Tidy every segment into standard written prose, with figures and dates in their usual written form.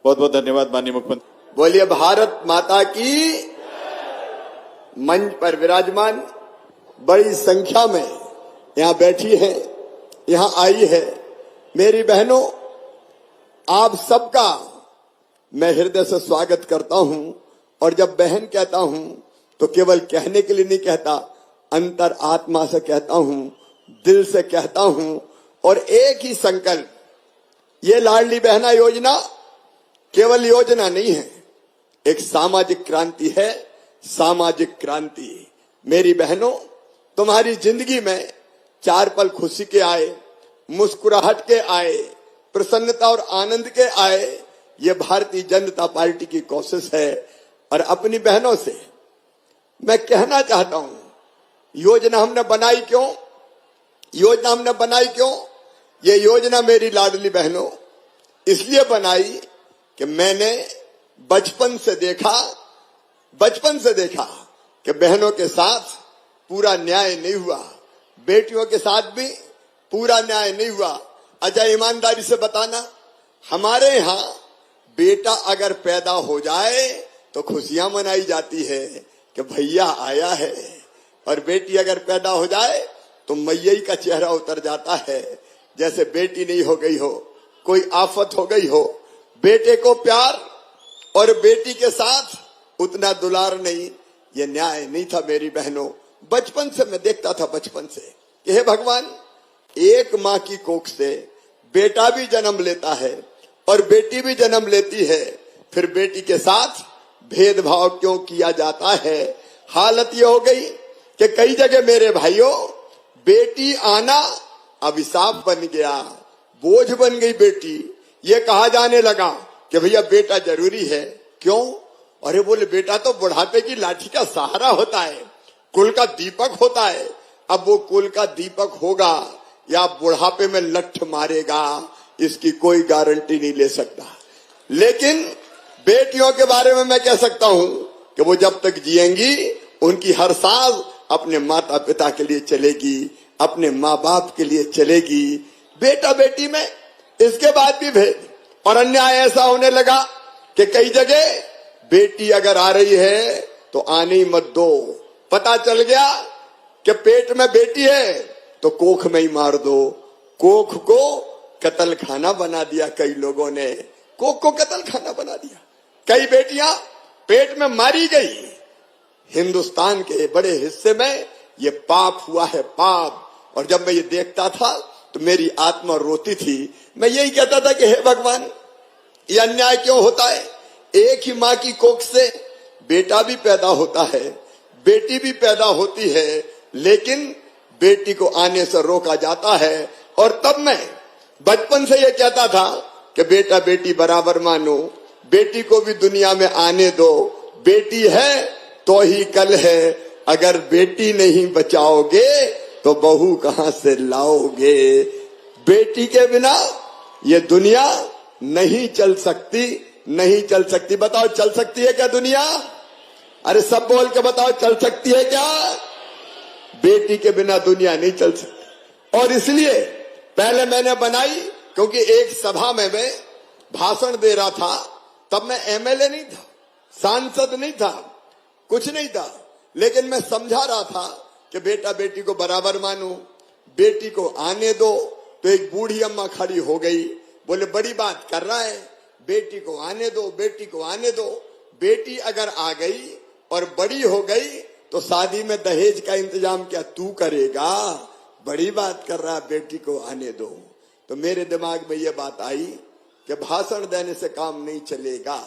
बहुत बहुत धन्यवाद माननीय मुख्यमंत्री। बोलिए भारत माता की। मंच पर विराजमान बड़ी संख्या में यहाँ बैठी है, यहाँ आई है मेरी बहनों, आप सबका मैं हृदय से स्वागत करता हूं। और जब बहन कहता हूं तो केवल कहने के लिए नहीं कहता, अंतर आत्मा से कहता हूं, दिल से कहता हूं। और एक ही संकल्प, ये लाडली बहना योजना केवल योजना नहीं है, एक सामाजिक क्रांति है, सामाजिक क्रांति। मेरी बहनों, तुम्हारी जिंदगी में 4 पल खुशी के आए, मुस्कुराहट के आए, प्रसन्नता और आनंद के आए, ये भारतीय जनता पार्टी की कोशिश है। और अपनी बहनों से मैं कहना चाहता हूं, योजना हमने बनाई क्यों? योजना हमने बनाई क्यों? ये योजना मेरी लाडली बहनों इसलिए बनाई कि मैंने बचपन से देखा कि बहनों के साथ पूरा न्याय नहीं हुआ, बेटियों के साथ भी पूरा न्याय नहीं हुआ। अच्छा, ईमानदारी से बताना, हमारे यहाँ बेटा अगर पैदा हो जाए तो खुशियां मनाई जाती है कि भैया आया है, और बेटी अगर पैदा हो जाए तो मैया का चेहरा उतर जाता है, जैसे बेटी नहीं हो गई हो, कोई आफत हो गई हो। बेटे को प्यार और बेटी के साथ उतना दुलार नहीं, ये न्याय नहीं था मेरी बहनों। बचपन से मैं देखता था, बचपन से कि हे भगवान, एक माँ की कोख से बेटा भी जन्म लेता है और बेटी भी जन्म लेती है, फिर बेटी के साथ भेदभाव क्यों किया जाता है? हालत ये हो गई कि कई जगह मेरे भाइयों, बेटी आना अभिशाप बन गया, बोझ बन गई बेटी। ये कहा जाने लगा कि भैया बेटा जरूरी है। क्यों? अरे बोले, बेटा तो बुढ़ापे की लाठी का सहारा होता है, कुल का दीपक होता है। अब वो कुल का दीपक होगा या बुढ़ापे में लठ मारेगा, इसकी कोई गारंटी नहीं ले सकता। लेकिन बेटियों के बारे में मैं कह सकता हूं कि वो जब तक जिएंगी, उनकी हर सांस अपने माता पिता के लिए चलेगी, अपने माँ बाप के लिए चलेगी। बेटा बेटी में इसके बाद भी भेद और अन्याय ऐसा होने लगा कि कई जगह बेटी अगर आ रही है तो आने ही मत दो। पता चल गया कि पेट में बेटी है तो कोख में ही मार दो। कोख को कत्ल खाना बना दिया कई लोगों ने, कोख को कत्ल खाना बना दिया। कई बेटियां पेट में मारी गई। हिंदुस्तान के बड़े हिस्से में ये पाप हुआ है, पाप। और जब मैं ये देखता था तो मेरी आत्मा रोती थी। मैं यही कहता था कि हे भगवान, ये अन्याय क्यों होता है? एक ही माँ की कोख से बेटा भी पैदा होता है, बेटी भी पैदा होती है, लेकिन बेटी को आने से रोका जाता है। और तब मैं बचपन से ये कहता था कि बेटा बेटी बराबर मानो, बेटी को भी दुनिया में आने दो। बेटी है तो ही कल है, अगर बेटी नहीं बचाओगे तो बहू कहां से लाओगे? बेटी के बिना ये दुनिया नहीं चल सकती, नहीं चल सकती। बताओ, चल सकती है क्या दुनिया? अरे सब बोल के बताओ, चल सकती है क्या? बेटी के बिना दुनिया नहीं चल सकती। और इसलिए पहले मैंने बनाई, क्योंकि एक सभा में मैं भाषण दे रहा था, तब मैं एमएलए नहीं था, सांसद नहीं था, कुछ नहीं था, लेकिन मैं समझा रहा था कि बेटा बेटी को बराबर मानो, बेटी को आने दो। तो एक बूढ़ी अम्मा खड़ी हो गई, बोले बड़ी बात कर रहा है, बेटी को आने दो, बेटी को आने दो। बेटी अगर आ गई और बड़ी हो गई तो शादी में दहेज का इंतजाम क्या तू करेगा? बड़ी बात कर रहा, बेटी को आने दो। तो मेरे दिमाग में ये बात आई कि भाषण देने से काम नहीं चलेगा।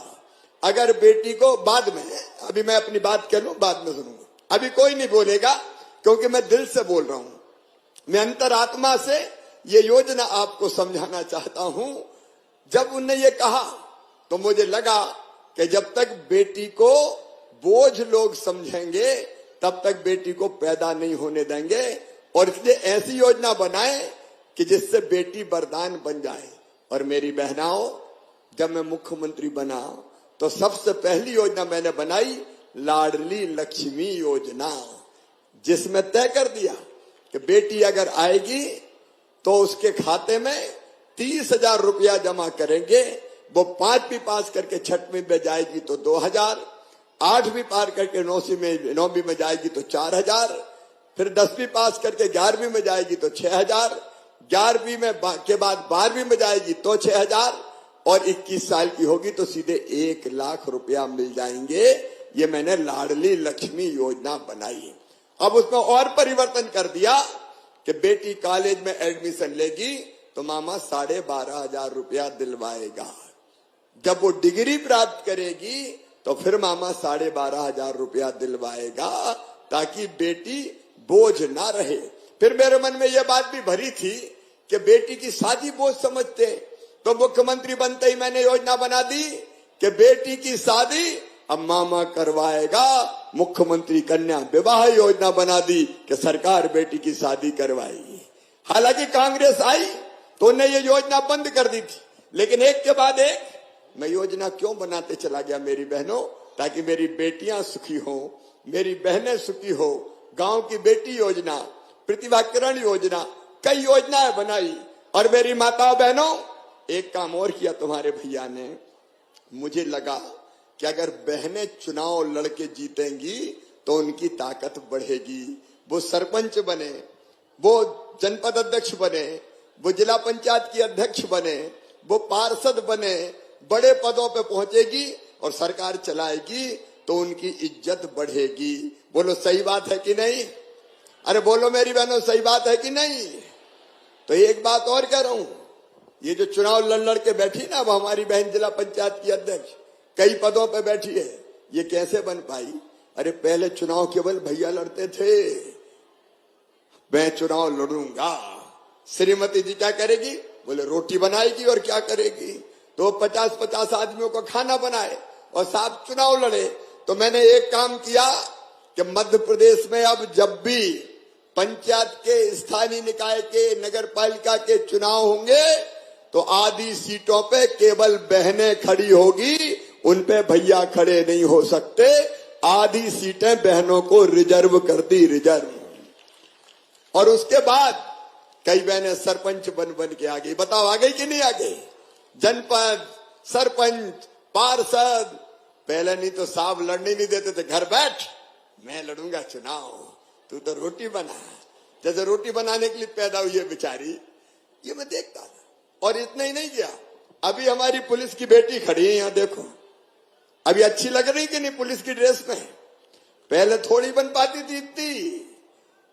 अगर बेटी को बाद में, अभी मैं अपनी बात कह लूं, बाद में सुनूंगा, अभी कोई नहीं बोलेगा, क्योंकि मैं दिल से बोल रहा हूं। मैं अंतरात्मा से ये योजना आपको समझाना चाहता हूं। जब उनने ये कहा तो मुझे लगा कि जब तक बेटी को बोझ लोग समझेंगे, तब तक बेटी को पैदा नहीं होने देंगे। और इसलिए ऐसी योजना बनाए कि जिससे बेटी वरदान बन जाए। और मेरी बहनाओं, जब मैं मुख्यमंत्री बना तो सबसे पहली योजना मैंने बनाई लाडली लक्ष्मी योजना, जिसमें तय कर दिया कि बेटी अगर आएगी तो उसके खाते में 30,000 रुपया जमा करेंगे। वो 5वीं पास करके 6वीं में जाएगी तो 2000, 8वीं पार करके 9वीं में जाएगी तो 4000, फिर 10वीं पास करके 11वीं में जाएगी तो 6000, 11वीं में के बाद 12वीं में जाएगी तो 6000, और 21 साल की होगी तो सीधे 1 लाख रुपया मिल जाएंगे। ये मैंने लाडली लक्ष्मी योजना बनाई। अब उसमें और परिवर्तन कर दिया कि बेटी कॉलेज में एडमिशन लेगी तो मामा 12,500 रुपया दिलवाएगा। जब वो डिग्री प्राप्त करेगी तो फिर मामा 12,500 रुपया दिलवाएगा, ताकि बेटी बोझ ना रहे। फिर मेरे मन में यह बात भी भरी थी कि बेटी की शादी बोझ समझते, तो मुख्यमंत्री बनते ही मैंने योजना बना दी कि बेटी की शादी अब मामा करवाएगा। मुख्यमंत्री कन्या विवाह योजना बना दी कि सरकार बेटी की शादी करवाएगी। हालांकि कांग्रेस आई तो उन्हें ये योजना बंद कर दी थी, लेकिन एक के बाद एक मैं योजना क्यों बनाते चला गया मेरी बहनों, ताकि मेरी बेटियां सुखी हो, मेरी बहनें सुखी हो। गांव की बेटी योजना, प्रतिभा किरण योजना, कई योजनाएं बनाई। और मेरी माताओं बहनों, एक काम और किया तुम्हारे भैया ने। मुझे लगा कि अगर बहनें चुनाव लड़के जीतेंगी तो उनकी ताकत बढ़ेगी। वो सरपंच बने, वो जनपद अध्यक्ष बने, वो जिला पंचायत की अध्यक्ष बने, वो पार्षद बने, बड़े पदों पे पहुंचेगी और सरकार चलाएगी तो उनकी इज्जत बढ़ेगी। बोलो सही बात है कि नहीं? अरे बोलो मेरी बहनों, सही बात है कि नहीं? तो एक बात और कह रहा हूं, ये जो चुनाव लड़ के बैठी ना, वो हमारी बहन जिला पंचायत की अध्यक्ष कई पदों पे बैठी है, ये कैसे बन पाई? अरे पहले चुनाव केवल भैया लड़ते थे, मैं चुनाव लड़ूंगा। श्रीमती जी क्या करेगी? बोले रोटी बनाएगी और क्या करेगी, तो 50-50 आदमियों को खाना बनाए और साहब चुनाव लड़े। तो मैंने एक काम किया कि मध्य प्रदेश में अब जब भी पंचायत के, स्थानीय निकाय के, नगर पालिका के चुनाव होंगे तो आधी सीटों पे केवल बहनें खड़ी होगी, उन पे भैया खड़े नहीं हो सकते। आधी सीटें बहनों को रिजर्व कर दी, रिजर्व। और उसके बाद कई बहनें सरपंच बन के आ गई। बताओ आ गई कि नहीं आ गई? जनपद, सरपंच, पार्षद। पहले नहीं तो साहब लड़ने नहीं देते थे, घर बैठ मैं लड़ूंगा चुनाव, तू तो रोटी बना। जैसे रोटी बनाने के लिए पैदा हुई है बेचारी, ये मैं देखता था। और इतना ही नहीं किया, अभी हमारी पुलिस की बेटी खड़ी है यहाँ देखो, अभी अच्छी लग रही कि नहीं पुलिस की ड्रेस में? पहले थोड़ी बन पाती थी इतनी।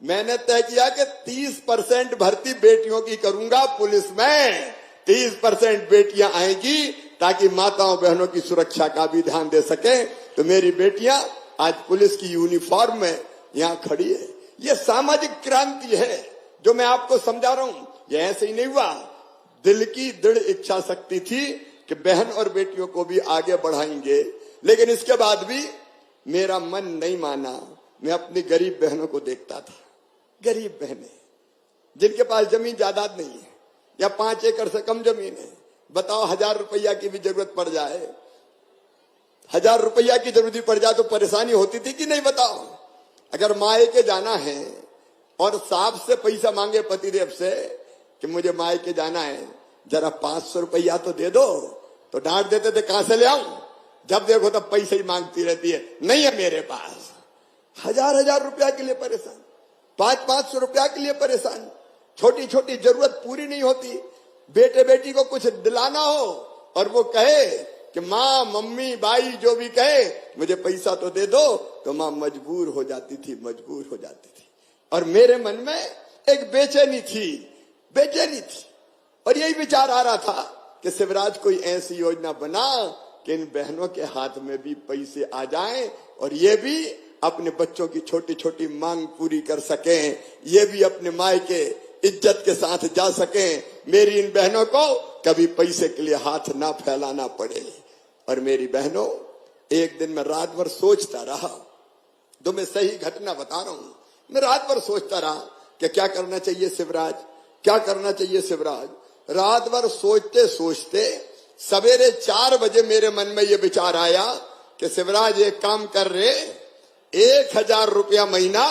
मैंने तय किया कि 30% भर्ती बेटियों की करूंगा पुलिस में। 30% बेटियां आएंगी ताकि माताओं बहनों की सुरक्षा का भी ध्यान दे सके। तो मेरी बेटियां आज पुलिस की यूनिफॉर्म में यहाँ खड़ी है। ये सामाजिक क्रांति है जो मैं आपको समझा रहा हूं। ये ऐसे ही नहीं हुआ, दिल की दृढ़ इच्छा शक्ति थी कि बहन और बेटियों को भी आगे बढ़ाएंगे। लेकिन इसके बाद भी मेरा मन नहीं माना। मैं अपनी गरीब बहनों को देखता था, गरीब बहनें जिनके पास जमीन जायदाद नहीं है या 5 एकड़ से कम जमीन है। बताओ 1000 रुपया की भी जरूरत पड़ जाए, 1000 रुपया की जरूरत पड़ जाए तो परेशानी होती थी कि नहीं? बताओ। अगर मायके जाना है और साहब से पैसा मांगे पतिदेव से कि मुझे मायके जाना है, जरा 500 रुपया तो दे दो, तो डांट देते थे कहां से ले आऊं? जब देखो तब पैसे ही मांगती रहती है, नहीं है मेरे पास। 1000 रुपया के लिए परेशान, 500 रुपया के लिए परेशान। छोटी छोटी जरूरत पूरी नहीं होती। बेटे बेटी को कुछ दिलाना हो और वो कहे कि माँ, मम्मी, बाई जो भी कहे मुझे पैसा तो दे दो, तो माँ मजबूर हो जाती थी, मजबूर हो जाती थी। और मेरे मन में एक बेचैनी थी। और यही विचार आ रहा था कि शिवराज कोई ऐसी योजना बना कि इन बहनों के हाथ में भी पैसे आ जाएं और ये भी अपने बच्चों की छोटी छोटी मांग पूरी कर सकें, ये भी अपने माय के इज्जत के साथ जा सकें। मेरी इन बहनों को कभी पैसे के लिए हाथ ना फैलाना पड़े। और मेरी बहनों, एक दिन मैं रात भर सोचता रहा, तो मैं सही घटना बता रहा हूं। मैं रात भर सोचता रहा कि क्या करना चाहिए शिवराज, क्या करना चाहिए शिवराज। रात भर सोचते सोचते सवेरे 4 बजे मेरे मन में ये विचार आया कि शिवराज एक काम कर रहे, 1000 रुपया महीना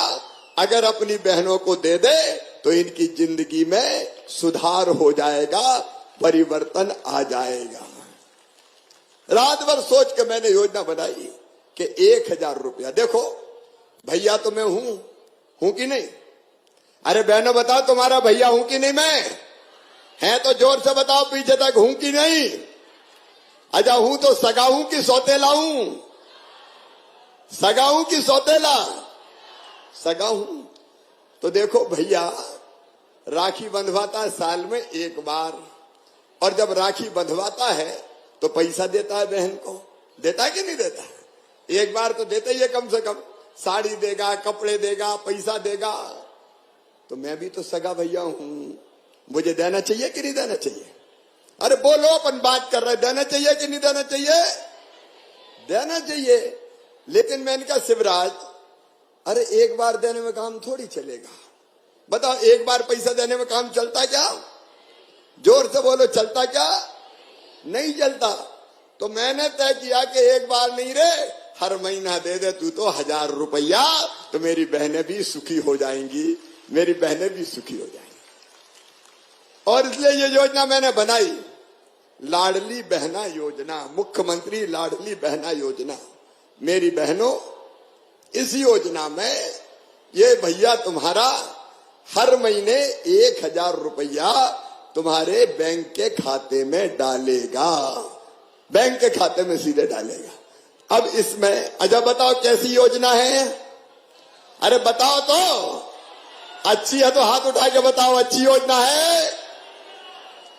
अगर अपनी बहनों को दे दे तो इनकी जिंदगी में सुधार हो जाएगा, परिवर्तन आ जाएगा। रात भर सोच के मैंने योजना बनाई कि 1000 रुपया, देखो भैया तो मैं हूं कि नहीं? अरे बहनों बताओ, तुम्हारा भैया हूं कि नहीं मैं? है तो जोर से बताओ पीछे तक, हूं कि नहीं? अच्छा हूं तो सगा हूं कि सौतेला हूं? सगा हूं कि सौतेला? सगा हूं। तो देखो भैया राखी बंधवाता है साल में एक बार, और जब राखी बंधवाता है तो पैसा देता है बहन को, देता है कि नहीं देता? एक बार तो देता ही है, कम से कम साड़ी देगा, कपड़े देगा, पैसा देगा। तो मैं भी तो सगा भैया हूं, मुझे देना चाहिए कि नहीं देना चाहिए? अरे बोलो, अपन बात कर रहे, देना चाहिए कि नहीं देना चाहिए? देना चाहिए। लेकिन मैंने कहा शिवराज, अरे एक बार देने में काम थोड़ी चलेगा। बताओ, एक बार पैसा देने में काम चलता क्या? जोर से बोलो, चलता क्या? नहीं चलता। तो मैंने तय किया कि एक बार नहीं रे, हर महीना दे दे तू तो 1000 रुपया, तो मेरी बहनें भी सुखी हो जाएंगी, मेरी बहनें भी सुखी हो जाएंगी। और इसलिए ये योजना मैंने बनाई, लाडली बहना योजना, मुख्यमंत्री लाडली बहना योजना। मेरी बहनों, इस योजना में ये भैया तुम्हारा हर महीने 1000 रुपया तुम्हारे बैंक के खाते में डालेगा, बैंक के खाते में सीधे डालेगा। अब इसमें अच्छा बताओ कैसी योजना है? अरे बताओ तो, अच्छी है तो हाथ उठा के बताओ, अच्छी योजना है?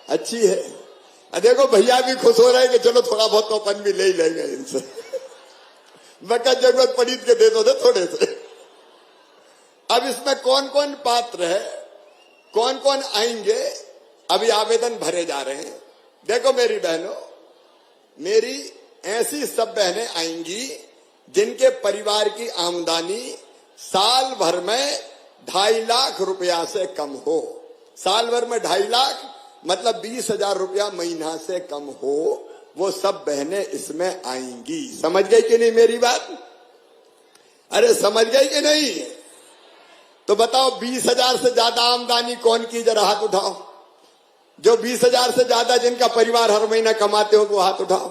अच्छी है। देखो भैया भी खुश हो रहे हैं कि चलो थोड़ा बहुत तो अपन भी ले ही लेंगे इनसे। बका जरूरत पड़ी के दे दो थोड़े से। अब इसमें कौन कौन पात्र है, कौन कौन आएंगे, अभी आवेदन भरे जा रहे हैं। देखो मेरी बहनों, मेरी ऐसी सब बहनें आएंगी जिनके परिवार की आमदनी साल भर में 2.5 लाख रुपया से कम हो। साल भर में 2.5 लाख मतलब 20,000 रुपया महीना से कम हो, वो सब बहनें इसमें आएंगी। समझ गई कि नहीं मेरी बात? अरे समझ गई कि नहीं? तो बताओ 20,000 से ज्यादा आमदनी कौन की, जरा हाथ उठाओ। जो 20,000 से ज्यादा जिनका परिवार हर महीना कमाते हो वो हाथ उठाओ।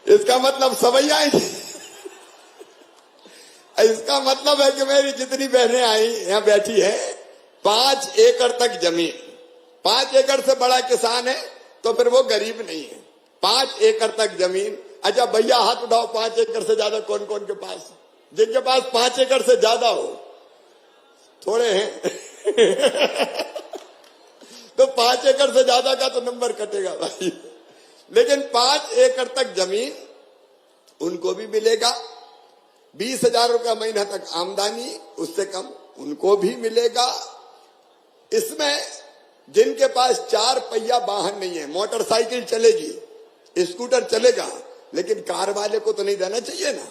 इसका मतलब सबई आएंगे। इसका मतलब है कि मेरी जितनी बहनें आई यहां बैठी है, 5 एकड़ तक जमीन, 5 एकड़ से बड़ा किसान है तो फिर वो गरीब नहीं है। 5 एकड़ तक जमीन। अच्छा भैया हाथ उठाओ, 5 एकड़ से ज्यादा कौन कौन के पास? जिनके पास 5 एकड़ से ज्यादा हो, थोड़े हैं। तो 5 एकड़ से ज्यादा का तो नंबर कटेगा भाई। लेकिन 5 एकड़ तक जमीन उनको भी मिलेगा। 20,000 रुपया महीना तक आमदनी, उससे कम उनको भी मिलेगा। इसमें जिनके पास 4 पहिया वाहन नहीं है, मोटरसाइकिल चलेगी, स्कूटर चलेगा, लेकिन कार वाले को तो नहीं देना चाहिए ना,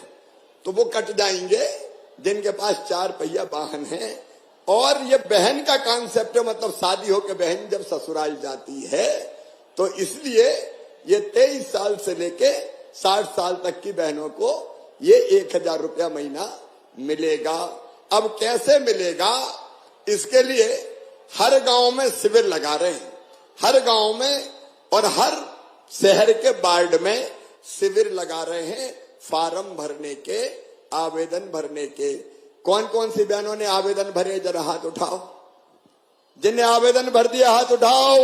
तो वो कट जाएंगे जिनके पास 4 पहिया वाहन है। और ये बहन का कॉन्सेप्ट है, मतलब शादी होकर बहन जब ससुराल जाती है, तो इसलिए ये 23 साल से लेके 60 साल तक की बहनों को ये 1000 रुपया महीना मिलेगा। अब कैसे मिलेगा? इसके लिए हर गांव में शिविर लगा रहे हैं, हर गांव में और हर शहर के वार्ड में शिविर लगा रहे हैं फार्म भरने के, आवेदन भरने के। कौन कौन सी बहनों ने आवेदन भरे, जरा हाथ उठाओ। जिनने आवेदन भर दिया हाथ उठाओ।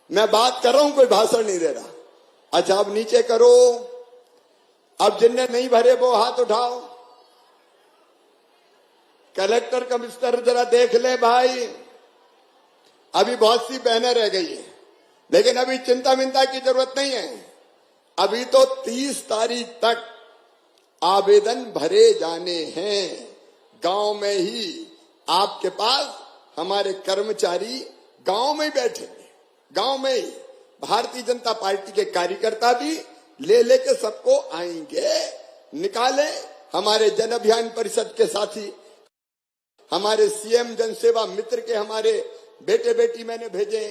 मैं बात कर रहा हूं, कोई भाषण नहीं दे रहा। अच्छा अब नीचे करो। अब जिनने नहीं भरे वो हाथ उठाओ। कलेक्टर कमिश्नर जरा देख ले भाई, अभी बहुत सी बहनें रह गई है, लेकिन अभी चिंता मिंता की जरूरत नहीं है। अभी तो 30 तारीख तक आवेदन भरे जाने हैं। गांव में ही आपके पास हमारे कर्मचारी गांव में बैठेंगे, गांव में ही भारतीय जनता पार्टी के कार्यकर्ता भी ले लेके सबको आएंगे। निकाले हमारे जन अभियान परिषद के साथी, हमारे सीएम जनसेवा मित्र के हमारे बेटे बेटी मैंने भेजे,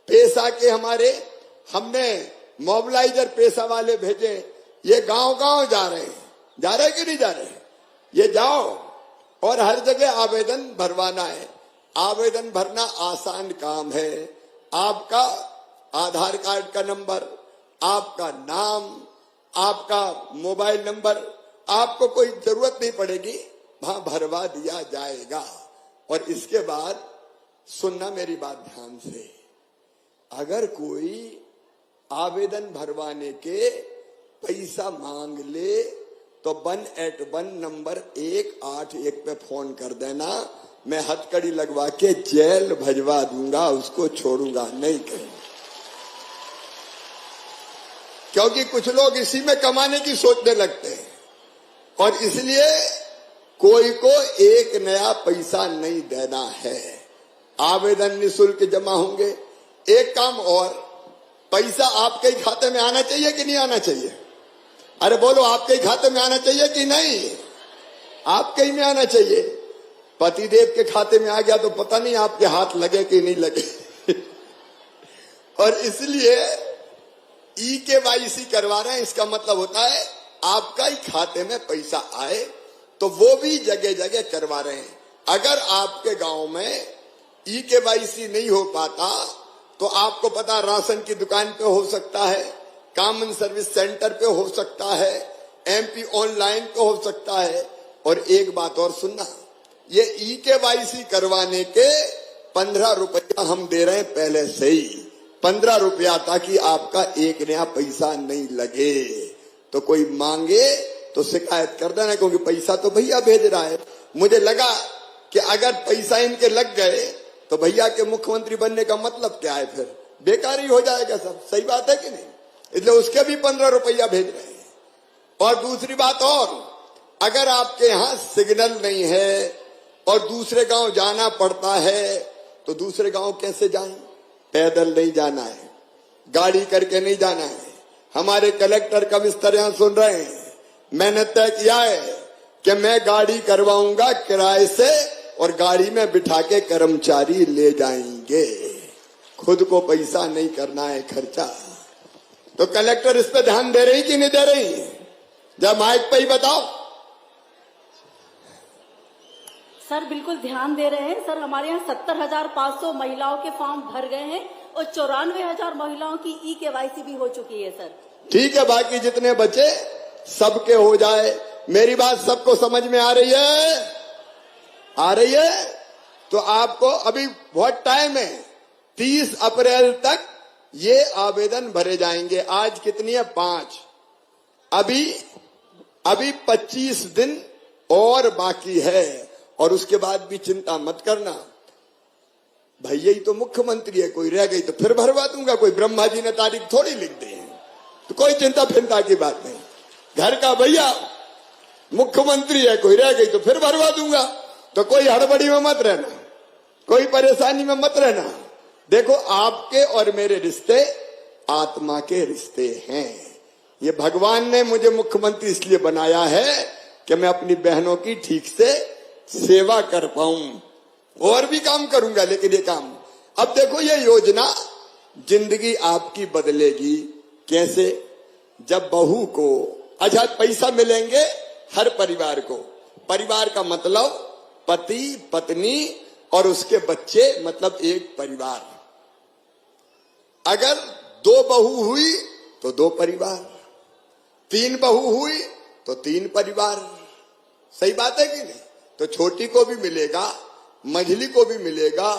पेशा के हमारे हमने मोबिलाइजर पेशा वाले भेजे। ये गांव गांव जा रहे हैं, जा रहे कि नहीं जा रहे? ये जाओ और हर जगह आवेदन भरवाना है। आवेदन भरना आसान काम है। आपका आधार कार्ड का नंबर, आपका नाम, आपका मोबाइल नंबर, आपको कोई जरूरत नहीं पड़ेगी, वहां भरवा दिया जाएगा। और इसके बाद सुनना मेरी बात ध्यान से, अगर कोई आवेदन भरवाने के पैसा मांग ले तो 181 नंबर 181 पे फोन कर देना, मैं हथकड़ी लगवा के जेल भजवा दूंगा, उसको छोड़ूंगा नहीं कहीं। क्योंकि कुछ लोग इसी में कमाने की सोचने लगते हैं और इसलिए कोई को एक नया पैसा नहीं देना है। आवेदन निःशुल्क जमा होंगे। एक काम और, पैसा आपके ही खाते में आना चाहिए कि नहीं आना चाहिए? अरे बोलो, आपके ही खाते में आना चाहिए कि नहीं? आपके ही में आना चाहिए। पतिदेव के खाते में आ गया तो पता नहीं आपके हाथ लगे कि नहीं लगे। और इसलिए EKYC करवा रहे हैं, इसका मतलब होता है आपका ही खाते में पैसा आए, तो वो भी जगह जगह करवा रहे हैं। अगर आपके गांव में EKYC नहीं हो पाता तो आपको पता, राशन की दुकान पे हो सकता है, कॉमन सर्विस सेंटर पे हो सकता है, MP ऑनलाइन पे हो सकता है। और एक बात और सुनना, ये EKYC करवाने के 15 रुपया हम दे रहे हैं पहले से ही, 15 रुपया, ताकि आपका एक नया पैसा नहीं लगे। तो कोई मांगे तो शिकायत कर देना, क्योंकि पैसा तो भैया भेज रहा है। मुझे लगा कि अगर पैसा इनके लग गए तो भैया के मुख्यमंत्री बनने का मतलब क्या है, फिर बेकार ही हो जाएगा सब। सही बात है कि नहीं? इसलिए उसके भी 15 रुपया भेज रहे हैं। और दूसरी बात और, अगर आपके यहाँ सिग्नल नहीं है और दूसरे गांव जाना पड़ता है तो दूसरे गांव कैसे जाएं? पैदल नहीं जाना है, गाड़ी करके नहीं जाना है। हमारे कलेक्टर कब इस तरह सुन रहे हैं, मैंने तय किया है कि मैं गाड़ी करवाऊंगा किराए से और गाड़ी में बिठा के कर्मचारी ले जाएंगे, खुद को पैसा नहीं करना है खर्चा। तो कलेक्टर इस पे ध्यान दे रही कि नहीं दे रही? जब माइक पे ही बताओ। सर बिल्कुल ध्यान दे रहे हैं। सर हमारे यहाँ 70,500 महिलाओं के फॉर्म भर गए हैं और 94,000 महिलाओं की EKYC भी हो चुकी है सर। ठीक है, बाकी जितने बचे सबके हो जाए। मेरी बात सबको समझ में आ रही है? आ रही है? तो आपको अभी बहुत टाइम है, 30 अप्रैल तक ये आवेदन भरे जाएंगे। आज कितनी है? 5। अभी 25 दिन और बाकी है। और उसके बाद भी चिंता मत करना, भैया ही तो मुख्यमंत्री है, कोई रह गई तो फिर भरवा दूंगा। कोई ब्रह्मा जी ने तारीख थोड़ी लिख दी है, तो कोई चिंता फिंता की बात नहीं। घर का भैया मुख्यमंत्री है, कोई रह गई तो फिर भरवा दूंगा। तो कोई हड़बड़ी में मत रहना, कोई परेशानी में मत रहना। देखो, आपके और मेरे रिश्ते आत्मा के रिश्ते हैं। ये भगवान ने मुझे मुख्यमंत्री इसलिए बनाया है कि मैं अपनी बहनों की ठीक से सेवा कर पाऊं। और भी काम करूंगा, लेकिन ये काम, अब देखो, ये योजना जिंदगी आपकी बदलेगी। कैसे? जब बहू को अच्छा पैसा मिलेंगे हर परिवार को। परिवार का मतलब पति, पत्नी और उसके बच्चे, मतलब एक परिवार। अगर 2 बहू हुई तो 2 परिवार, 3 बहू हुई तो 3 परिवार। सही बात है कि नहीं? तो छोटी को भी मिलेगा, मंझली को भी मिलेगा,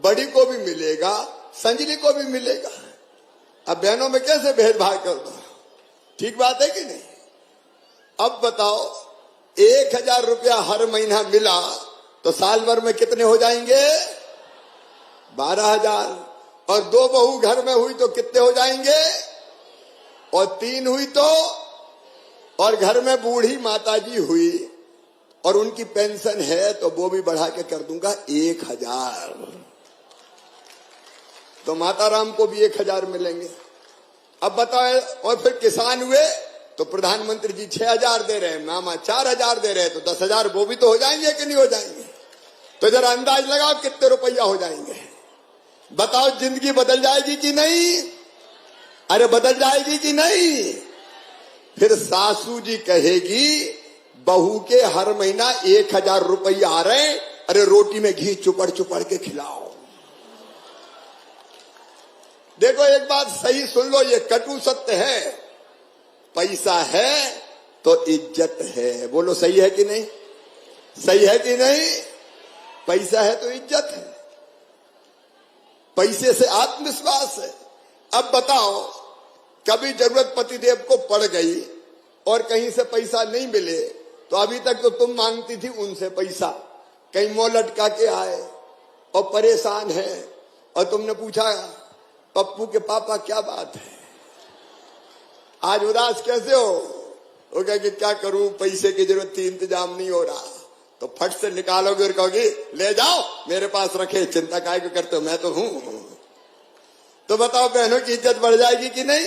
बड़ी को भी मिलेगा, संजली को भी मिलेगा। अब बहनों में कैसे भेदभाव कर दो? ठीक बात है कि नहीं? अब बताओ, 1,000 रुपया हर महीना मिला तो साल भर में कितने हो जाएंगे? 12,000। और 2 बहू घर में हुई तो कितने हो जाएंगे? और 3 हुई तो, और घर में बूढ़ी माताजी हुई और उनकी पेंशन है तो वो भी बढ़ा के कर दूंगा 1,000। तो माता राम को भी 1,000 मिलेंगे। अब बताओ, और फिर किसान हुए तो प्रधानमंत्री जी 6,000 दे रहे हैं, मामा 4,000 दे रहे हैं, तो 10,000 वो भी तो हो जाएंगे कि नहीं हो जाएंगे? तो जरा अंदाज लगाओ कितने रुपया हो जाएंगे। बताओ, जिंदगी बदल जाएगी कि नहीं? अरे बदल जाएगी कि नहीं? फिर सासू जी कहेगी, बहू के हर महीना 1,000 रुपया आ रहे हैं, अरे रोटी में घी चुपड़ चुपड़ के खिलाओ। देखो एक बात सही सुन लो, ये कटु सत्य है, पैसा है तो इज्जत है। बोलो सही है कि नहीं? सही है कि नहीं? पैसा है तो इज्जत है, पैसे से आत्मविश्वास है। अब बताओ, कभी जरूरत पतिदेव को पड़ गई और कहीं से पैसा नहीं मिले तो अभी तक तो तुम मांगती थी उनसे पैसा, कहीं मुंह लटका के आए और परेशान है और तुमने पूछा पप्पू के पापा क्या बात है, आज उदास कैसे हो? वो कहे कि क्या करूं, पैसे की जरूरत थी, इंतजाम नहीं हो रहा। तो फट से निकालोगे और कहोगे ले जाओ मेरे पास रखे, चिंता काहे को करते हो, मैं तो हूं। तो बताओ बहनों की इज्जत बढ़ जाएगी कि नहीं?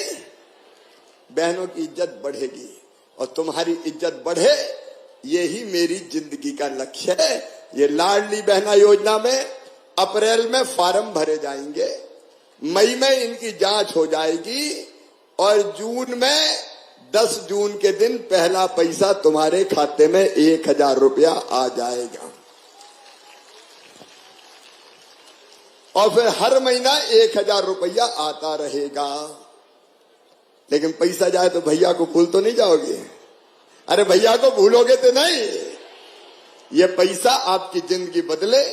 बहनों की इज्जत बढ़ेगी और तुम्हारी इज्जत बढ़े, यही मेरी जिंदगी का लक्ष्य है। ये लाडली बहना योजना में अप्रैल में फॉर्म भरे जाएंगे, मई में इनकी जांच हो जाएगी और जून में 10 जून के दिन पहला पैसा तुम्हारे खाते में 1000 रुपया आ जाएगा और फिर हर महीना 1000 रुपया आता रहेगा। लेकिन पैसा जाए तो भैया को भूल तो नहीं जाओगे? अरे भैया को भूलोगे तो नहीं। ये पैसा आपकी जिंदगी बदले,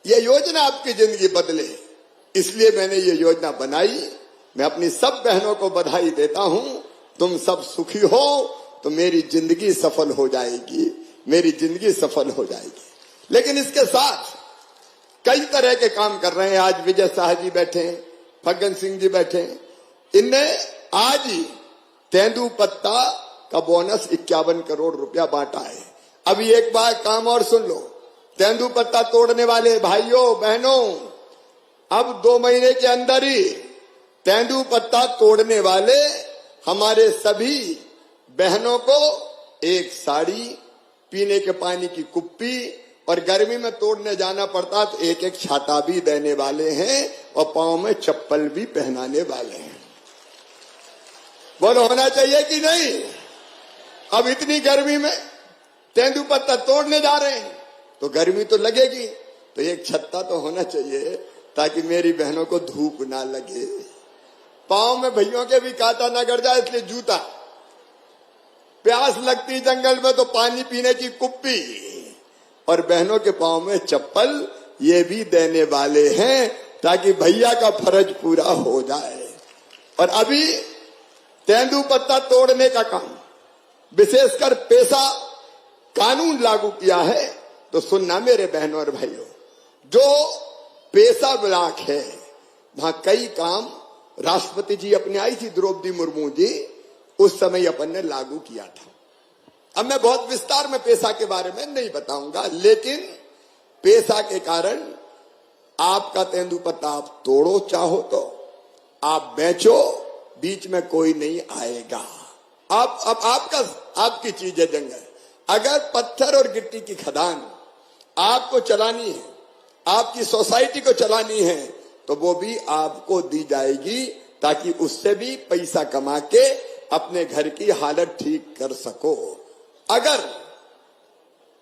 ये योजना आपकी जिंदगी बदले, इसलिए मैंने ये योजना बनाई। मैं अपनी सब बहनों को बधाई देता हूं। तुम सब सुखी हो तो मेरी जिंदगी सफल हो जाएगी, मेरी जिंदगी सफल हो जाएगी। लेकिन इसके साथ कई तरह के काम कर रहे हैं। आज विजय शाह जी बैठे हैं, फग्गन सिंह जी बैठे हैं, इनने आज ही तेंदुपत्ता का बोनस 51 करोड़ रुपया बांटा है। अभी एक बार काम और सुन लो, तेंदुपत्ता तोड़ने वाले भाइयों बहनों, अब 2 महीने के अंदर ही तेंदुपत्ता तोड़ने वाले हमारे सभी बहनों को एक साड़ी, पीने के पानी की कुप्पी और गर्मी में तोड़ने जाना पड़ता तो एक एक छाता भी देने वाले हैं और पांव में चप्पल भी पहनाने वाले हैं। बोलो होना चाहिए कि नहीं? अब इतनी गर्मी में तेंदुपत्ता तोड़ने जा रहे हैं तो गर्मी तो लगेगी, तो एक छत्ता तो होना चाहिए ताकि मेरी बहनों को धूप ना लगे। पांव में भैयों के भी कांटा ना गड़ जाए, इसलिए जूता, प्यास लगती जंगल में तो पानी पीने की कुप्पी और बहनों के पांव में चप्पल, ये भी देने वाले हैं ताकि भैया का फर्ज पूरा हो जाए। और अभी तेंदुपत्ता तोड़ने का काम, विशेषकर पेशा कानून लागू किया है तो सुनना मेरे बहनों और भाइयों, जो पेशा ब्लॉक है वहां कई काम राष्ट्रपति जी अपने आई थी द्रौपदी मुर्मू जी, उस समय अपन ने लागू किया था। अब मैं बहुत विस्तार में पेशा के बारे में नहीं बताऊंगा, लेकिन पेशा के कारण आपका तेंदुपत्ता आप तोड़ो चाहो तो, आप बेचो, बीच में कोई नहीं आएगा। अब आपकी चीज है जंगल। अगर पत्थर और गिट्टी की खदान आपको चलानी है, आपकी सोसाइटी को चलानी है, तो वो भी आपको दी जाएगी ताकि उससे भी पैसा कमा के अपने घर की हालत ठीक कर सको।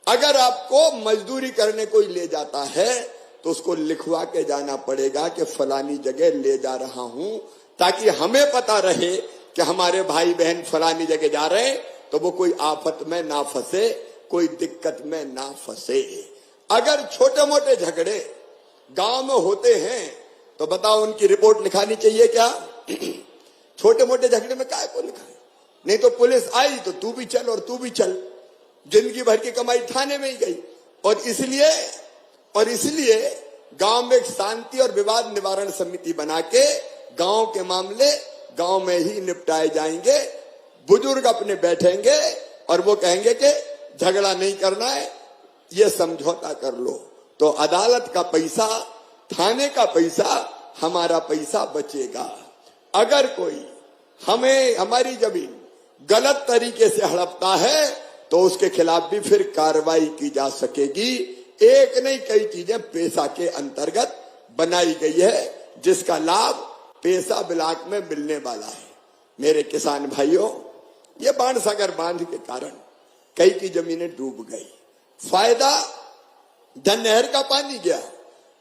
अगर आपको मजदूरी करने कोई ले जाता है तो उसको लिखवा के जाना पड़ेगा कि फलानी जगह ले जा रहा हूं, ताकि हमें पता रहे कि हमारे भाई बहन फलानी जगह जा रहे हैं, तो वो कोई आफत में ना फंसे, कोई दिक्कत में ना फंसे। अगर छोटे मोटे झगड़े गांव में होते हैं तो बताओ उनकी रिपोर्ट लिखानी चाहिए क्या? छोटे मोटे झगड़े में काय को लिखाए? नहीं तो पुलिस आई तो तू भी चल और तू भी चल, जिंदगी भर की कमाई थाने में ही गई। और इसलिए गांव में एक शांति और विवाद निवारण समिति बना के गांव के मामले गांव में ही निपटाए जाएंगे। बुजुर्ग अपने बैठेंगे और वो कहेंगे कि झगड़ा नहीं करना है, ये समझौता कर लो, तो अदालत का पैसा, थाने का पैसा, हमारा पैसा बचेगा। अगर कोई हमें हमारी जमीन गलत तरीके से हड़पता है तो उसके खिलाफ भी फिर कार्रवाई की जा सकेगी। एक नहीं कई चीजें पेशा के अंतर्गत बनाई गई है जिसका लाभ पेशा ब्लॉक में मिलने वाला है। मेरे किसान भाइयों, ये बाणसागर बांध के कारण कई की जमीनें डूब गई। फायदा जहां नहर का पानी गया,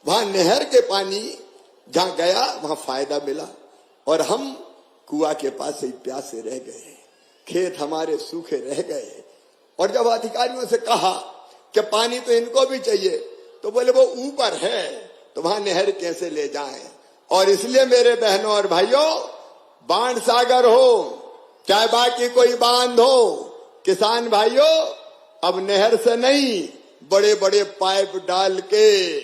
वहां नहर के पानी जहां गया वहां फायदा मिला और हम कुआ के पास ही प्यासे रह गए, खेत हमारे सूखे रह गए। और जब अधिकारियों से कहा कि पानी तो इनको भी चाहिए, तो बोले वो ऊपर है तो वहां नहर कैसे ले जाएं। और इसलिए मेरे बहनों और भाइयों, बाण सागर हो चाहे बाकी कोई बांध हो, किसान भाइयों अब नहर से नहीं, बड़े बड़े पाइप डाल के,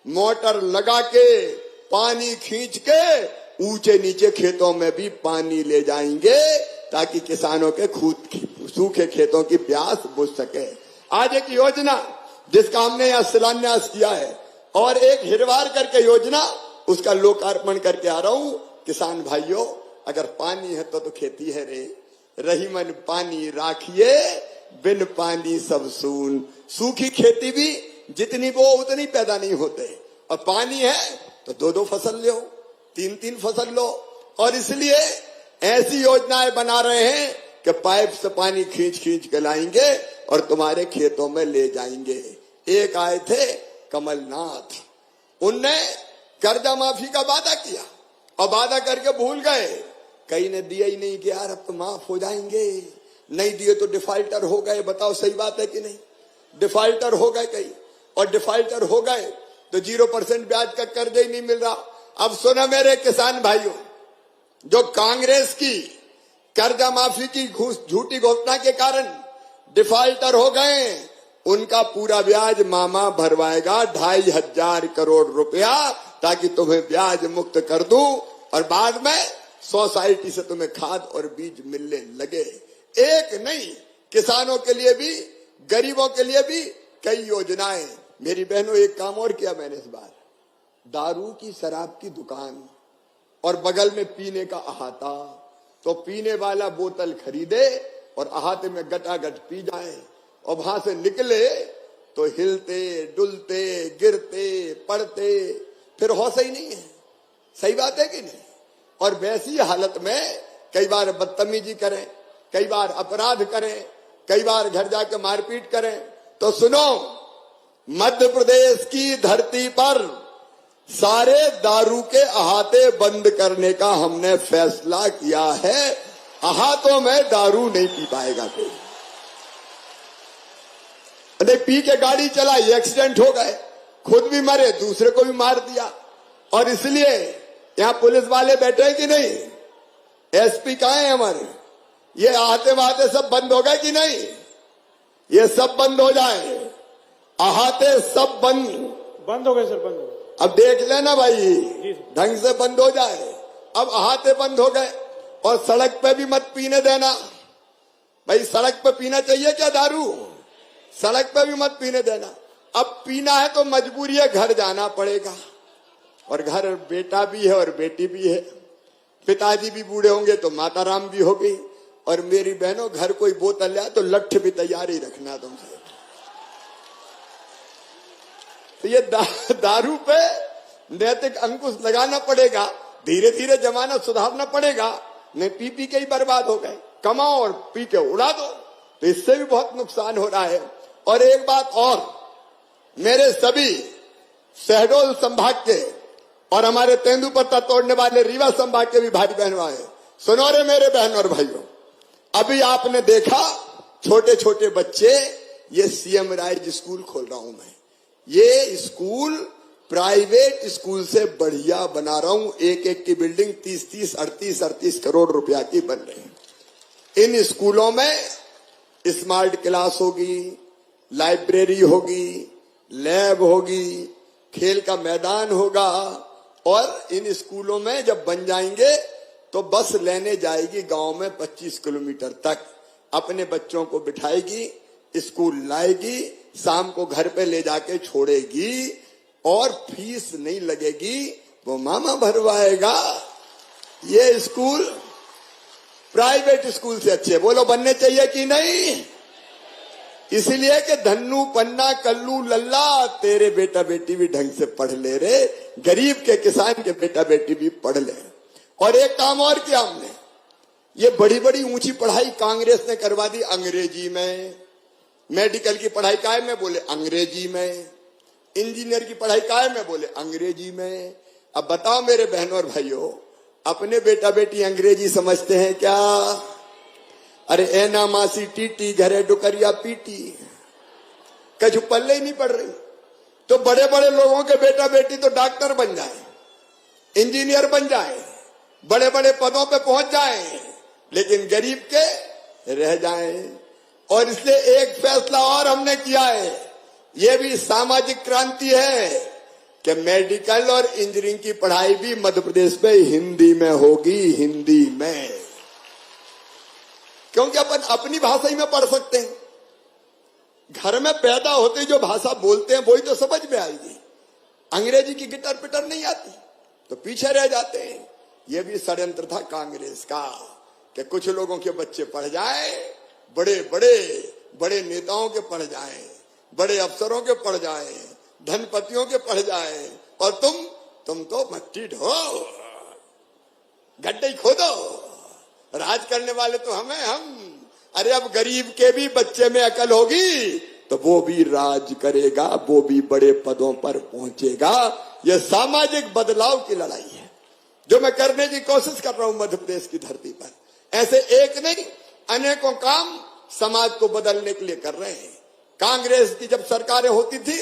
मोटर लगा के, पानी खींच के ऊंचे नीचे खेतों में भी पानी ले जाएंगे, ताकि किसानों के सूखे खेतों की प्यास बुझ सके। आज एक योजना जिसका हमने यहाँ शिलान्यास किया है और एक हिरवार करके योजना, उसका लोकार्पण करके आ रहा हूं। किसान भाइयों, अगर पानी है तो खेती है रे, रही मन पानी राखिए, बिन पानी सब सून। सूखी खेती भी जितनी बो उतनी पैदा नहीं होते, और पानी है तो दो दो फसल लो, तीन तीन फसल लो। और इसलिए ऐसी योजनाएं बना रहे हैं कि पाइप से पानी खींच खींच के लाएंगे और तुम्हारे खेतों में ले जाएंगे। एक आए थे कमलनाथ, उनने कर्जा माफी का वादा किया और वादा करके भूल गए, कई ने दिया ही नहीं कि यार अब तो माफ हो जाएंगे, नहीं दिए तो डिफाल्टर हो गए। बताओ सही बात है कि नहीं? डिफाल्टर हो गए कई, और डिफाल्टर हो गए तो 0% ब्याज का कर्ज ही नहीं मिल रहा। अब सुनो मेरे किसान भाइयों, जो कांग्रेस की कर्जा माफी की झूठी घोषणा के कारण डिफाल्टर हो गए, उनका पूरा ब्याज मामा भरवाएगा 2500 करोड़ रुपया, ताकि तुम्हें ब्याज मुक्त कर दूं और बाद में सोसाइटी से तुम्हें खाद और बीज मिलने लगे। एक नहीं, किसानों के लिए भी, गरीबों के लिए भी कई योजनाएं। मेरी बहनों, एक काम और किया मैंने इस बार, दारू की, शराब की दुकान और बगल में पीने का अहाता, तो पीने वाला बोतल खरीदे और अहाते में गटागट पी जाए, और वहां से निकले तो हिलते डुलते गिरते पड़ते, फिर होश ही नहीं है। सही बात है कि नहीं? और वैसी हालत में कई बार बदतमीजी करें, कई बार अपराध करें, कई बार घर जाके मारपीट करें। तो सुनो, मध्य प्रदेश की धरती पर सारे दारू के अहाते बंद करने का हमने फैसला किया है। अहातों में दारू नहीं पी पाएगा कोई। अरे पी के गाड़ी चलाई, एक्सीडेंट हो गए, खुद भी मरे, दूसरे को भी मार दिया। और इसलिए यहां पुलिस वाले बैठे हैं कि नहीं? एसपी कहाँ है हमारे? ये आहते वहाते सब बंद हो गए कि नहीं? ये सब बंद हो जाए, अहाते सब बंद हो गए सर, बंद हो गए। अब देख लेना भाई, ढंग से बंद हो जाए। अब अहाते बंद हो गए, और सड़क पे भी मत पीने देना भाई। सड़क पे पीना चाहिए क्या दारू? सड़क पे भी मत पीने देना। अब पीना है तो मजबूरी है, घर जाना पड़ेगा, और घर बेटा भी है और बेटी भी है, पिताजी भी बूढ़े होंगे तो माता राम भी हो गई। और मेरी बहनों, घर कोई बोतल लाए तो लठ भी तैयार ही रखना तुमसे। तो ये दारू पे नैतिक अंकुश लगाना पड़ेगा, धीरे धीरे जमाना सुधारना पड़ेगा। नहीं पी पी के ही बर्बाद हो गए, कमाओ और पी के उड़ा दो, तो इससे भी बहुत नुकसान हो रहा है। और एक बात और, मेरे सभी शहडोल संभाग के और हमारे तेंदुपत्ता तोड़ने वाले रीवा संभाग के भी भाई बहनों आए, सुनो रे मेरे बहन और भाइयों, अभी आपने देखा छोटे छोटे बच्चे, ये सीएम राइज स्कूल खोल रहा हूं मैं। ये स्कूल प्राइवेट स्कूल से बढ़िया बना रहा हूं। एक एक की बिल्डिंग 30-30, 38-38 करोड़ रुपया की बन रही है। इन स्कूलों में स्मार्ट क्लास होगी, लाइब्रेरी होगी, लैब होगी, खेल का मैदान होगा। और इन स्कूलों में जब बन जाएंगे तो बस लेने जाएगी गांव में 25 किलोमीटर तक, अपने बच्चों को बिठाएगी, स्कूल लाएगी, शाम को घर पे ले जाके छोड़ेगी, और फीस नहीं लगेगी, वो मामा भरवाएगा। ये स्कूल प्राइवेट स्कूल से अच्छे बोलो बनने चाहिए कि नहीं? इसलिए कि धन्नू पन्ना कल्लू लल्ला, तेरे बेटा बेटी भी ढंग से पढ़ ले रे, गरीब के किसान के बेटा बेटी भी पढ़ ले। और एक काम और किया हमने, ये बड़ी बड़ी ऊंची पढ़ाई कांग्रेस ने करवा दी अंग्रेजी में। मेडिकल की पढ़ाई काय में? बोले अंग्रेजी में। इंजीनियर की पढ़ाई काय में? बोले अंग्रेजी में। अब बताओ मेरे बहनों और भाइयों, अपने बेटा बेटी अंग्रेजी समझते हैं क्या? अरे एना मासी टीटी घरे डुकरिया पीटी, कछु पल्ले ही नहीं पड़ रही। तो बड़े बड़े लोगों के बेटा बेटी तो डॉक्टर बन जाए, इंजीनियर बन जाए, बड़े बड़े पदों पे पहुंच जाए, लेकिन गरीब के रह जाएं। और इसलिए एक फैसला और हमने किया है, यह भी सामाजिक क्रांति है कि मेडिकल और इंजीनियरिंग की पढ़ाई भी मध्य प्रदेश में हिंदी में होगी, हिंदी में, क्योंकि अपन अपनी भाषा ही में पढ़ सकते हैं। घर में पैदा होते जो भाषा बोलते हैं वही तो समझ में आएगी। अंग्रेजी की गिटर पिटर नहीं आती तो पीछे रह जाते हैं। यह भी षड्यंत्र था कांग्रेस का कि कुछ लोगों के बच्चे पढ़ जाए, बड़े बड़े बड़े नेताओं के पढ़ जाए, बड़े अफसरों के पढ़ जाए, धनपतियों के पढ़ जाए, और तुम तो मट्टी ढो, गड्ढे खोदो, राज करने वाले तो हम। अरे अब गरीब के भी बच्चे में अकल होगी तो वो भी राज करेगा, वो भी बड़े पदों पर पहुंचेगा। यह सामाजिक बदलाव की लड़ाई है जो मैं करने की कोशिश कर रहा हूं मध्य प्रदेश की धरती पर। ऐसे एक नहीं, अनेकों काम समाज को बदलने के लिए कर रहे हैं। कांग्रेस की जब सरकारें होती थी,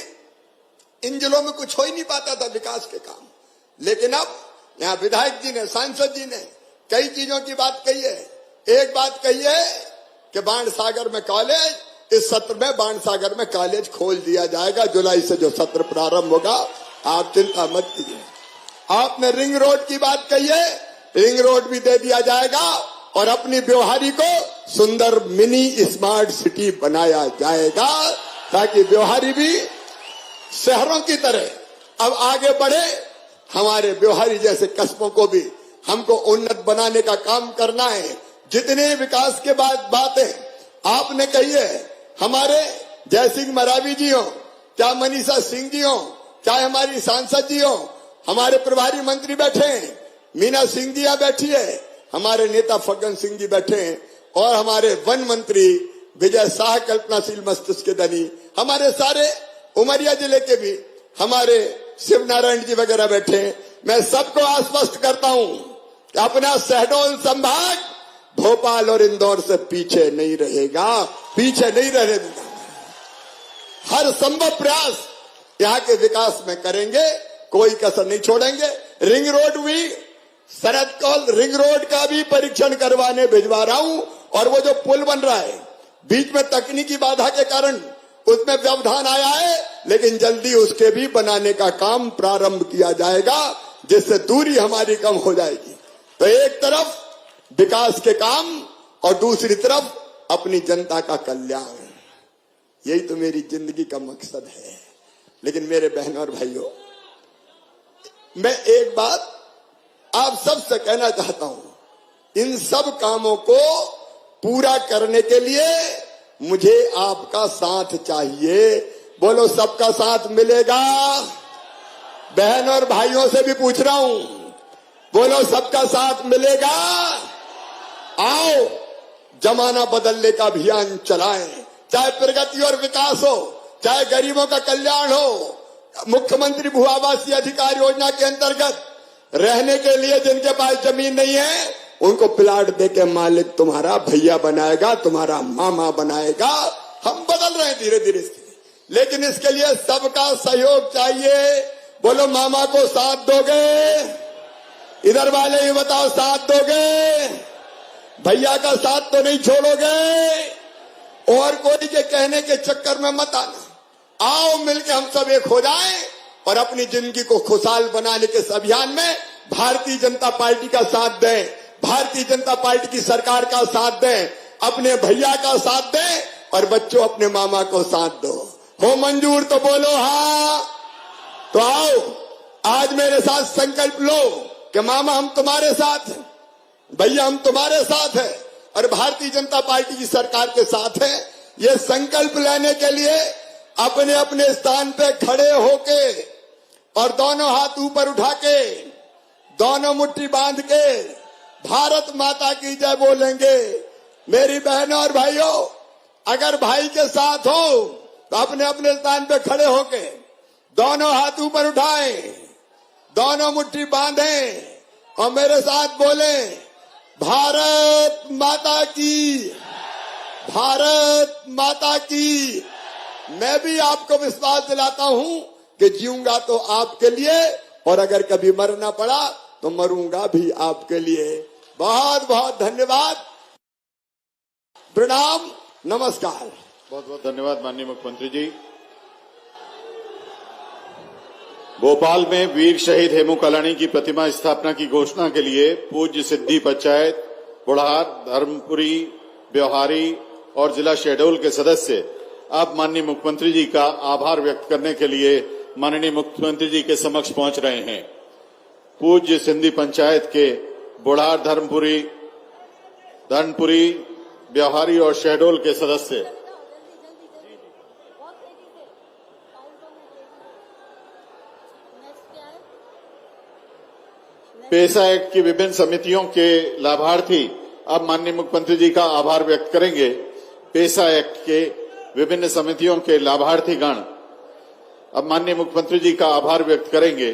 इन जिलों में कुछ हो ही नहीं पाता था विकास के काम, लेकिन अब यहाँ विधायक जी ने, सांसद जी ने कई चीजों की बात कही है। एक बात कही है कि बाणसागर में कॉलेज, इस सत्र में बाणसागर में कॉलेज खोल दिया जाएगा। जुलाई से जो सत्र प्रारंभ होगा, आप चिंता मत कीजिए। आपने रिंग रोड की बात कही है, रिंग रोड भी दे दिया जाएगा और अपनी व्यवहारी को सुंदर मिनी स्मार्ट सिटी बनाया जाएगा, ताकि व्यवहारी भी शहरों की तरह अब आगे बढ़े। हमारे व्यवहारी जैसे कस्बों को भी हमको उन्नत बनाने का काम करना है। जितने विकास के बाद बातें आपने कही है, हमारे जय सिंह मरावी जी हो, चाहे मनीषा सिंह जी हो, चाहे हमारी सांसद जी हो, हमारे प्रभारी मंत्री बैठे हैं, मीना सिंह जी यहाँ बैठी है, हमारे नेता फग्गन सिंह जी बैठे हैं, और हमारे वन मंत्री विजय शाह कल्पनाशील मस्तिष्क धनी, हमारे सारे उमरिया जिले के भी हमारे शिव नारायण जी वगैरह बैठे हैं। मैं सबको आश्वस्त करता हूं कि अपना शहडोल संभाग भोपाल और इंदौर से पीछे नहीं रहेगा, पीछे नहीं रहने देगा। हर संभव प्रयास यहाँ के विकास में करेंगे, कोई कसर नहीं छोड़ेंगे। रिंग रोड भी, शरद कौल रिंग रोड का भी परीक्षण करवाने भिजवा रहा हूं। और वो जो पुल बन रहा है, बीच में तकनीकी बाधा के कारण उसमें व्यवधान आया है, लेकिन जल्दी उसके भी बनाने का काम प्रारंभ किया जाएगा, जिससे दूरी हमारी कम हो जाएगी। तो एक तरफ विकास के काम और दूसरी तरफ अपनी जनता का कल्याण, यही तो मेरी जिंदगी का मकसद है। लेकिन मेरे बहनों और भाइयों, मैं एक बात आप सबसे कहना चाहता हूं, इन सब कामों को पूरा करने के लिए मुझे आपका साथ चाहिए। बोलो, सबका साथ मिलेगा? बहन और भाइयों से भी पूछ रहा हूं, बोलो सबका साथ मिलेगा? आओ जमाना बदलने का अभियान चलाएं, चाहे प्रगति और विकास हो, चाहे गरीबों का कल्याण हो। मुख्यमंत्री भू आवासीय अधिकार योजना के अंतर्गत रहने के लिए जिनके पास जमीन नहीं है, उनको प्लाट देके मालिक तुम्हारा भैया बनाएगा, तुम्हारा मामा बनाएगा। हम बदल रहे हैं धीरे धीरे, लेकिन इसके लिए सबका सहयोग चाहिए। बोलो, मामा को साथ दोगे? इधर वाले ही बताओ, साथ दोगे? भैया का साथ तो नहीं छोड़ोगे? और कोई के कहने के चक्कर में मत आना। आओ मिलकर हम सब एक हो जाएं और अपनी जिंदगी को खुशहाल बनाने के इस अभियान में भारतीय जनता पार्टी का साथ दें, भारतीय जनता पार्टी की सरकार का साथ दें, अपने भैया का साथ दें, और बच्चों अपने मामा को साथ दो। हो मंजूर तो बोलो हाँ। तो आओ आज मेरे साथ संकल्प लो कि मामा हम तुम्हारे साथ हैं, भैया हम तुम्हारे साथ हैं, और भारतीय जनता पार्टी की सरकार के साथ हैं। ये संकल्प लेने के लिए अपने अपने स्थान पे खड़े होके और दोनों हाथ ऊपर उठा के, दोनों मुट्ठी बांध के भारत माता की जय बोलेंगे। मेरी बहनों और भाइयों, अगर भाई के साथ हो तो अपने अपने स्थान पे खड़े होके दोनों हाथ ऊपर उठाएं, दोनों मुट्ठी बांधें और मेरे साथ बोले, भारत माता की, भारत माता की। मैं भी आपको विश्वास दिलाता हूं कि जीऊंगा तो आपके लिए, और अगर कभी मरना पड़ा तो मरूंगा भी आपके लिए। बहुत बहुत धन्यवाद, प्रणाम, नमस्कार। बहुत बहुत धन्यवाद माननीय मुख्यमंत्री जी। भोपाल में वीर शहीद हेमू कालानी की प्रतिमा स्थापना की घोषणा के लिए पूज्य सिद्धि पंचायत, बुढ़ार, धर्मपुरी, ब्योहारी और जिला शहडोल के सदस्य अब माननीय मुख्यमंत्री जी का आभार व्यक्त करने के लिए माननीय मुख्यमंत्री जी के समक्ष पहुंच रहे हैं। पूज्य सिंधी पंचायत के बुढ़ार, धर्मपुरी, ब्योहारी और शहडोल के सदस्य पेसा एक्ट की विभिन्न समितियों के लाभार्थी अब माननीय मुख्यमंत्री जी का आभार व्यक्त करेंगे। पेसा एक्ट के विभिन्न समितियों के लाभार्थी गण अब माननीय मुख्यमंत्री जी का आभार व्यक्त करेंगे।